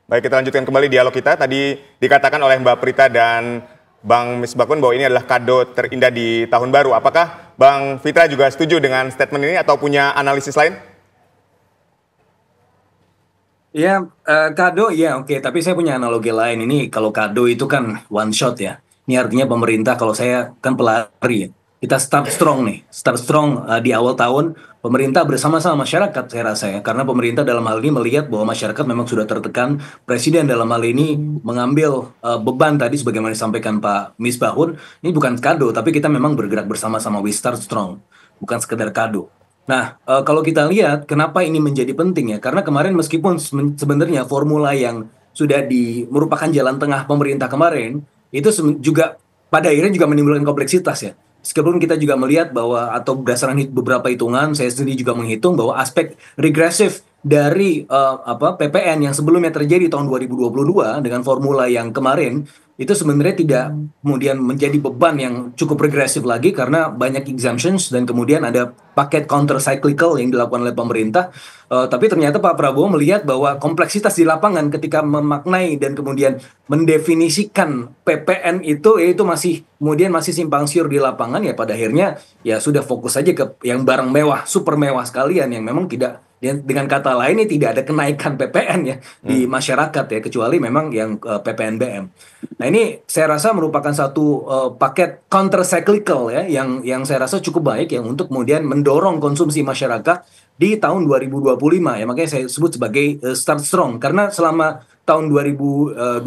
Baik, kita lanjutkan kembali dialog kita. Tadi dikatakan oleh Mbak Prita dan Bang Misbakun bahwa ini adalah kado terindah di tahun baru. Apakah Bang Fitra juga setuju dengan statement ini atau punya analisis lain? Ya, kado ya oke, tapi saya punya analogi lain. Ini kalau kado itu kan one shot ya. Ini artinya pemerintah, kalau saya kan pelari ya. Kita start strong nih, start strong di awal tahun. Pemerintah bersama-sama masyarakat saya rasa ya. Karena pemerintah dalam hal ini melihat bahwa masyarakat memang sudah tertekan. Presiden dalam hal ini mengambil beban tadi sebagaimana disampaikan Pak Misbahun. Ini bukan kado, tapi kita memang bergerak bersama-sama. We start strong, bukan sekedar kado. Nah, kalau kita lihat kenapa ini menjadi penting ya, karena kemarin meskipun sebenarnya formula yang sudah merupakan jalan tengah pemerintah kemarin, itu juga pada akhirnya juga menimbulkan kompleksitas ya. Meskipun kita juga melihat bahwa atau berdasarkan beberapa hitungan, saya sendiri juga menghitung bahwa aspek regresif dari PPN yang sebelumnya terjadi tahun 2022 dengan formula yang kemarin itu sebenarnya tidak kemudian menjadi beban yang cukup regresif lagi karena banyak exemptions dan kemudian ada paket counter cyclical yang dilakukan oleh pemerintah. Tapi ternyata Pak Prabowo melihat bahwa kompleksitas di lapangan ketika memaknai dan kemudian mendefinisikan PPN itu masih simpang siur di lapangan ya, pada akhirnya ya sudah fokus saja ke yang barang mewah, super mewah sekalian yang memang tidak, dengan kata lain ini tidak ada kenaikan PPN ya di masyarakat ya, kecuali memang yang PPNBM. Nah, ini saya rasa merupakan satu paket counter cyclical ya yang saya rasa cukup baik ya untuk kemudian mendorong konsumsi masyarakat di tahun 2025 ya. Makanya saya sebut sebagai start strong karena selama tahun 2024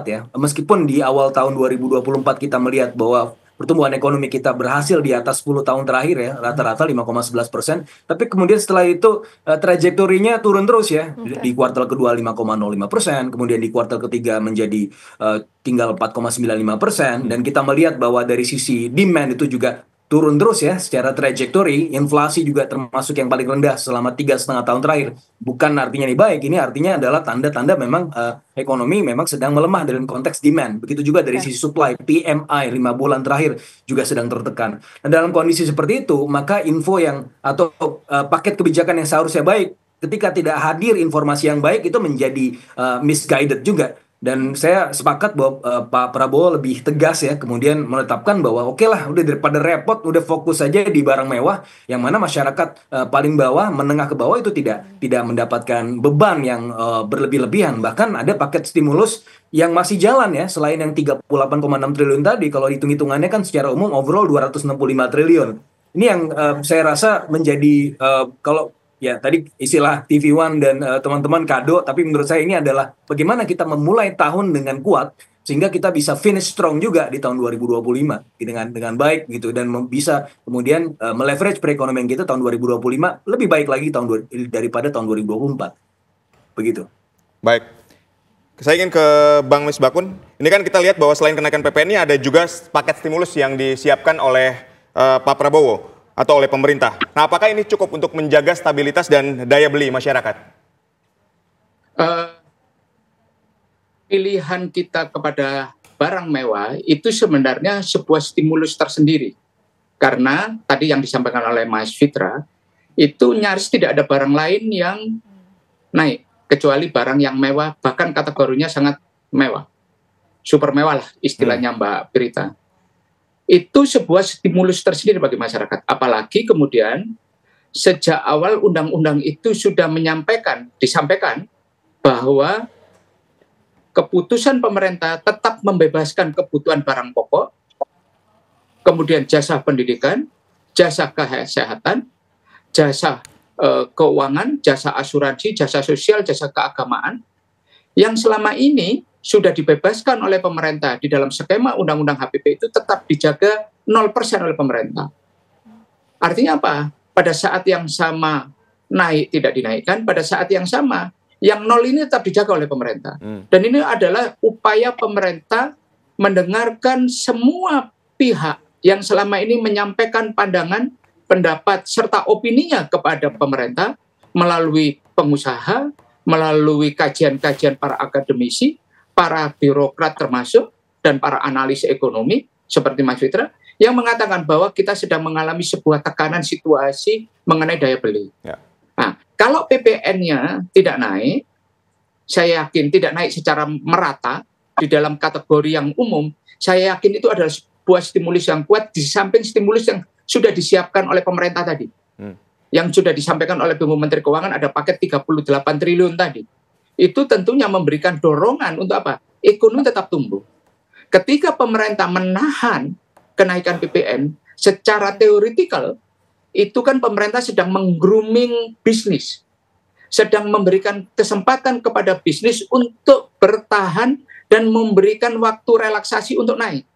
ya, meskipun di awal tahun 2024 kita melihat bahwa pertumbuhan ekonomi kita berhasil di atas 10 tahun terakhir ya, rata-rata 5,11%. Tapi kemudian setelah itu trajektorinya turun terus ya. Di kuartal kedua 5,05%, kemudian di kuartal ketiga menjadi tinggal 4,95%. Dan kita melihat bahwa dari sisi demand itu juga turun terus ya secara trajektori. Inflasi juga termasuk yang paling rendah selama 3,5 tahun terakhir. Bukan artinya ini baik, ini artinya adalah tanda-tanda memang ekonomi memang sedang melemah dalam konteks demand. Begitu juga dari sisi supply, PMI 5 bulan terakhir juga sedang tertekan. Nah, dalam kondisi seperti itu, maka info yang atau paket kebijakan yang seharusnya baik, ketika tidak hadir informasi yang baik itu menjadi misguided juga. Dan saya sepakat bahwa Pak Prabowo lebih tegas ya, kemudian menetapkan bahwa oke lah, udah daripada repot, udah fokus saja di barang mewah, yang mana masyarakat paling bawah, menengah ke bawah itu tidak mendapatkan beban yang berlebih-lebihan. Bahkan ada paket stimulus yang masih jalan ya, selain yang 38,6 triliun tadi, kalau hitung-hitungannya kan secara umum overall 265 triliun. Ini yang saya rasa menjadi kalau ya tadi istilah TV One dan teman-teman kado, tapi menurut saya ini adalah bagaimana kita memulai tahun dengan kuat sehingga kita bisa finish strong juga di tahun 2025 dengan baik gitu, dan bisa kemudian meleverage perekonomian kita tahun 2025 lebih baik lagi daripada tahun 2024. Begitu. Baik. Saya ingin ke Bang Misbakun. Ini kan kita lihat bahwa selain kenaikan PPN ini ada juga paket stimulus yang disiapkan oleh Pak Prabowo atau oleh pemerintah. Nah, apakah ini cukup untuk menjaga stabilitas dan daya beli masyarakat? Pilihan kita kepada barang mewah itu sebenarnya sebuah stimulus tersendiri. Karena tadi yang disampaikan oleh Mas Fitra, itu nyaris tidak ada barang lain yang naik, kecuali barang yang mewah, bahkan kategorinya sangat mewah. Super mewah lah istilahnya Mbak Prita. Itu sebuah stimulus tersendiri bagi masyarakat. Apalagi kemudian sejak awal undang-undang itu sudah disampaikan bahwa keputusan pemerintah tetap membebaskan kebutuhan barang pokok, kemudian jasa pendidikan, jasa kesehatan, jasa keuangan, jasa asuransi, jasa sosial, jasa keagamaan, yang selama ini sudah dibebaskan oleh pemerintah di dalam skema Undang-Undang HPP itu tetap dijaga 0% oleh pemerintah. Artinya apa? Pada saat yang sama naik tidak dinaikkan, pada saat yang sama yang 0 ini tetap dijaga oleh pemerintah. Dan ini adalah upaya pemerintah mendengarkan semua pihak yang selama ini menyampaikan pandangan, pendapat, serta opininya kepada pemerintah melalui pengusaha, melalui kajian-kajian para akademisi, para birokrat termasuk, dan para analis ekonomi seperti Mas Fitra, yang mengatakan bahwa kita sedang mengalami sebuah tekanan situasi mengenai daya beli. Ya. Nah, kalau PPN-nya tidak naik, saya yakin tidak naik secara merata di dalam kategori yang umum, saya yakin itu adalah sebuah stimulus yang kuat di samping stimulus yang sudah disiapkan oleh pemerintah tadi. Yang sudah disampaikan oleh Bu Menteri Keuangan ada paket 38 triliun tadi. Itu tentunya memberikan dorongan untuk apa? Ekonomi tetap tumbuh. Ketika pemerintah menahan kenaikan PPN, secara teoretikal, itu kan pemerintah sedang meng-grooming bisnis. Sedang memberikan kesempatan kepada bisnis untuk bertahan dan memberikan waktu relaksasi untuk naik.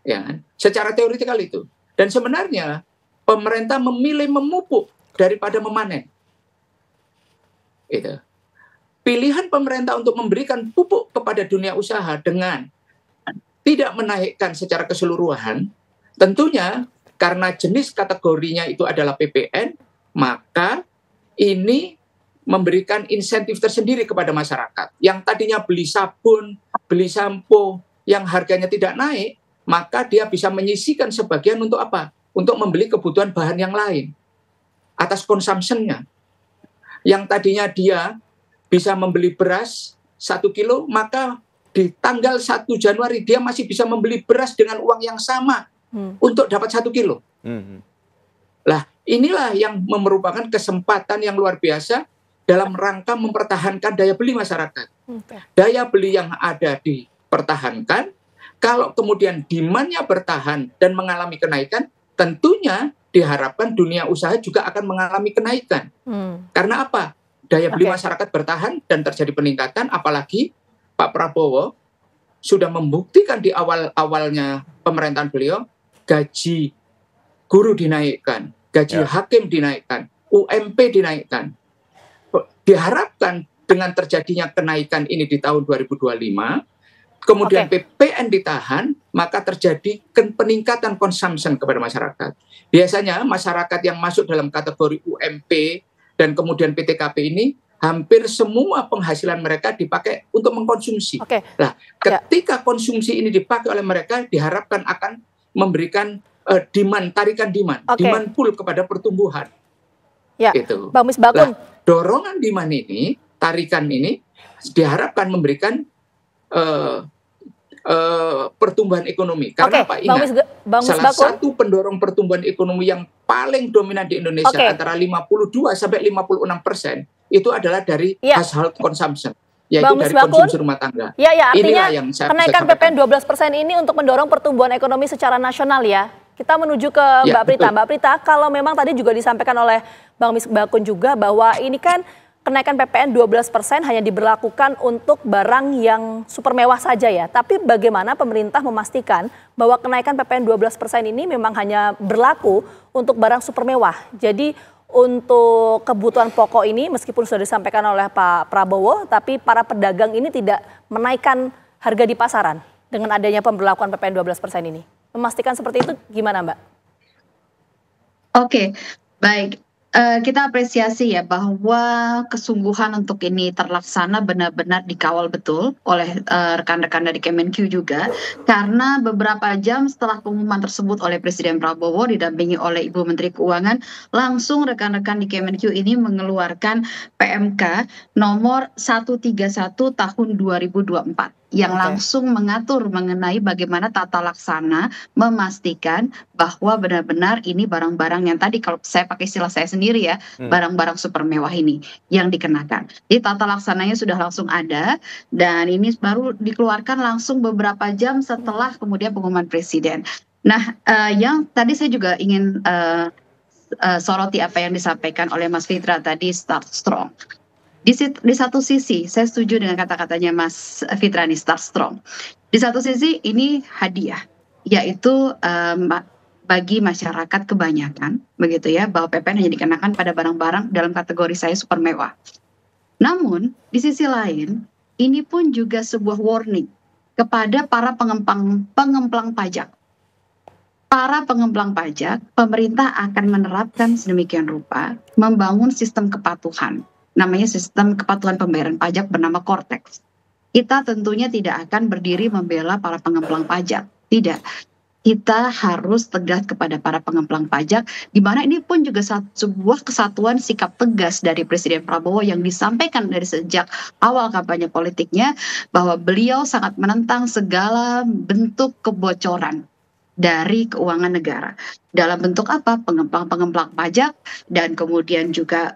Ya kan? Secara teoretikal itu. Dan sebenarnya pemerintah memilih memupuk daripada memanen. Itu. Pilihan pemerintah untuk memberikan pupuk kepada dunia usaha dengan tidak menaikkan secara keseluruhan, tentunya karena jenis kategorinya itu adalah PPN, maka ini memberikan insentif tersendiri kepada masyarakat. Yang tadinya beli sabun, beli sampo, yang harganya tidak naik, maka dia bisa menyisihkan sebagian untuk apa? Untuk membeli kebutuhan bahan yang lain atas consumption-nya. Yang tadinya dia bisa membeli beras 1 kilo, maka di tanggal 1 Januari dia masih bisa membeli beras dengan uang yang sama untuk dapat 1 kilo. Lah, inilah yang merupakan kesempatan yang luar biasa dalam rangka mempertahankan daya beli masyarakat. Daya beli yang ada dipertahankan, kalau kemudian demand-nya bertahan dan mengalami kenaikan, tentunya diharapkan dunia usaha juga akan mengalami kenaikan. Karena apa? Daya beli masyarakat bertahan dan terjadi peningkatan, apalagi Pak Prabowo sudah membuktikan di awal-awalnya pemerintahan beliau, gaji guru dinaikkan, gaji hakim dinaikkan, UMP dinaikkan. Diharapkan dengan terjadinya kenaikan ini di tahun 2025, kemudian PPN ditahan, maka terjadi peningkatan consumption kepada masyarakat. Biasanya masyarakat yang masuk dalam kategori UMP dan kemudian PTKP ini, hampir semua penghasilan mereka dipakai untuk mengkonsumsi. Nah, ketika konsumsi ini dipakai oleh mereka, diharapkan akan memberikan tarikan demand pool kepada pertumbuhan. Gitu. Bang Misbakun. Dorongan demand ini, tarikan ini, diharapkan memberikan pertumbuhan ekonomi. Karena apa? Ingat, salah satu pendorong pertumbuhan ekonomi yang paling dominan di Indonesia antara 52 sampai 56% itu adalah dari household consumption, yaitu dari konsumsi rumah tangga. Artinya yang kenaikan PPN 12% ini untuk mendorong pertumbuhan ekonomi secara nasional ya. Kita menuju ke Mbak Prita. Mbak Prita, kalau memang tadi juga disampaikan oleh Bang Misbakun juga bahwa ini kan kenaikan PPN 12% hanya diberlakukan untuk barang yang super mewah saja ya. Tapi bagaimana pemerintah memastikan bahwa kenaikan PPN 12% ini memang hanya berlaku untuk barang super mewah. Jadi untuk kebutuhan pokok ini meskipun sudah disampaikan oleh Pak Prabowo, tapi para pedagang ini tidak menaikkan harga di pasaran dengan adanya pemberlakuan PPN 12% ini. Memastikan seperti itu gimana Mbak? Oke, baik. Kita apresiasi ya bahwa kesungguhan untuk ini terlaksana benar-benar dikawal betul oleh rekan-rekan dari Kemenq juga, karena beberapa jam setelah pengumuman tersebut oleh Presiden Prabowo didampingi oleh Ibu Menteri Keuangan, langsung rekan-rekan di Kemenq ini mengeluarkan PMK nomor 131 tahun 2024 yang langsung mengatur mengenai bagaimana tata laksana memastikan bahwa benar-benar ini barang-barang yang tadi kalau saya pakai istilah saya sendiri ya, barang-barang super mewah ini yang dikenakan. Jadi tata laksananya sudah langsung ada dan ini baru dikeluarkan langsung beberapa jam setelah kemudian pengumuman Presiden. Nah, yang tadi saya juga ingin soroti apa yang disampaikan oleh Mas Fitra tadi, start strong. Di satu sisi, saya setuju dengan kata-katanya Mas Fitra nih, start strong. Di satu sisi ini hadiah, yaitu bagi masyarakat kebanyakan, begitu ya, bahwa PPN hanya dikenakan pada barang-barang dalam kategori saya super mewah. Namun, di sisi lain, ini pun juga sebuah warning kepada para pengemplang pajak. Para pengemplang pajak, pemerintah akan menerapkan sedemikian rupa, membangun sistem kepatuhan. Namanya sistem kepatuhan pembayaran pajak bernama Cortex. Kita tentunya tidak akan berdiri membela para pengemplang pajak. Tidak. kita harus tegas kepada para pengemplang pajak, di mana ini pun juga sebuah kesatuan sikap tegas dari Presiden Prabowo yang disampaikan dari sejak awal kampanye politiknya, bahwa beliau sangat menentang segala bentuk kebocoran dari keuangan negara. Dalam bentuk apa? Pengemplang pajak, dan kemudian juga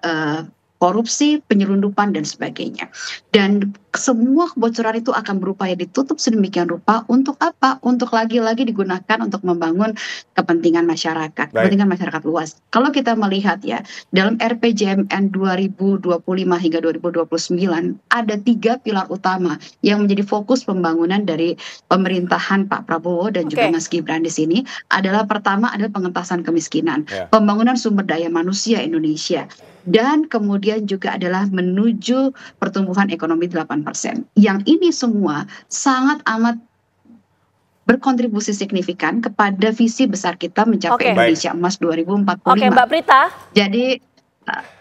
korupsi, penyelundupan, dan sebagainya. Dan semua kebocoran itu akan berupaya ditutup sedemikian rupa untuk apa? Untuk lagi-lagi digunakan untuk membangun kepentingan masyarakat, kepentingan masyarakat luas. Kalau kita melihat ya, dalam RPJMN 2025 hingga 2029 ada 3 pilar utama yang menjadi fokus pembangunan dari pemerintahan Pak Prabowo dan juga Mas Gibran di sini. Adalah pertama adalah pengentasan kemiskinan, pembangunan sumber daya manusia Indonesia, dan kemudian juga adalah menuju pertumbuhan ekonomi 8%. Yang ini semua sangat amat berkontribusi signifikan kepada visi besar kita mencapai Indonesia Emas 2045. Oke, Mbak Prita. Jadi,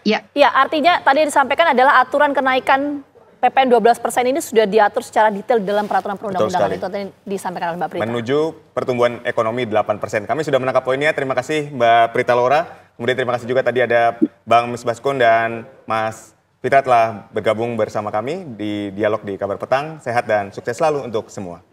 ya. Ya, artinya tadi disampaikan adalah aturan kenaikan PPN 12% ini sudah diatur secara detail dalam peraturan perundang-undangan. Itu tadi disampaikan oleh Mbak Prita. Menuju pertumbuhan ekonomi 8%. Kami sudah menangkap poinnya. Terima kasih Mbak Prita Laura. Kemudian terima kasih juga tadi ada Bang Misbakun dan Mas Fitra telah bergabung bersama kami di Dialog di Kabar Petang. Sehat dan sukses selalu untuk semua.